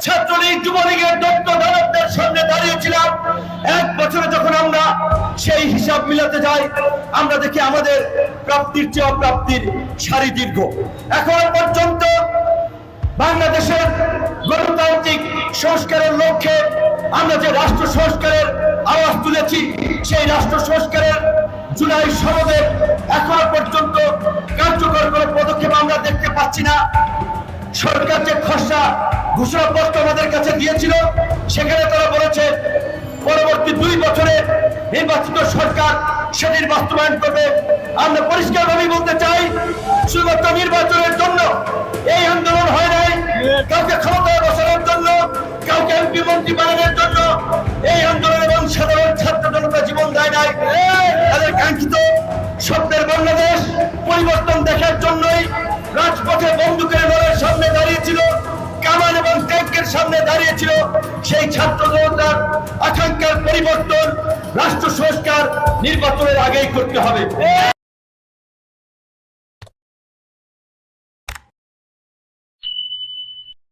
ছাত্রলীগ যুবলীগের দত্ত দানবদের সামনে দাঁড়িয়েছিলাম। 1 বছরে যখন আমরা সেই হিসাব মিলাতে যাই, আমরা দেখি আমাদের প্রাপ্তির চেয়ে অপ্রাপ্তির সারি দীর্ঘ। এখন পর্যন্ত বাংলাদেশের গণতান্ত্রিক সংস্কারের লক্ষ্যে আমরা যে রাষ্ট্র সংস্কারের আওয়াজ তুলেছি, সেই রাষ্ট্র সংস্কারের জুলাই সনদে এখনো পর্যন্ত কার্যকর কোনো পদক্ষেপ আমরা দেখতে পাচ্ছি না। সরকার যে খসড়া ঘোষণাপত্র আমাদের কাছে দিয়েছিল, সেখানে তারা বলেছে পরবর্তী 2 বছরে নির্বাচিত সরকার সেটির বাস্তবায়ন করবে। আমরা পরিষ্কারভাবে বলতে চাই, শুধুমাত্র নির্বাচনের জন্য এই আন্দোলন হয় নাই, কাউকে ক্ষমতায় বসানোর জন্য, কাউকে এমপি মন্ত্রী বানানোর জন্য এই আন্দোলন এবং সাধারণ ছাত্র জনতা জীবন দেয় নাই। তাদের কাঙ্ক্ষিত স্বপ্নের বাংলাদেশ পরিবর্তন দেখার জন্যই রাজপথে বন্দুকের লড়াইয়ের সামনে দাঁড়িয়েছিল, কামান এবং ট্যাঙ্কের সামনে দাঁড়িয়েছিল। সেই ছাত্র জনতার আকাঙ্ক্ষার পরিবর্তন রাষ্ট্র সংস্কার নির্বাচনের আগেই করতে হবে।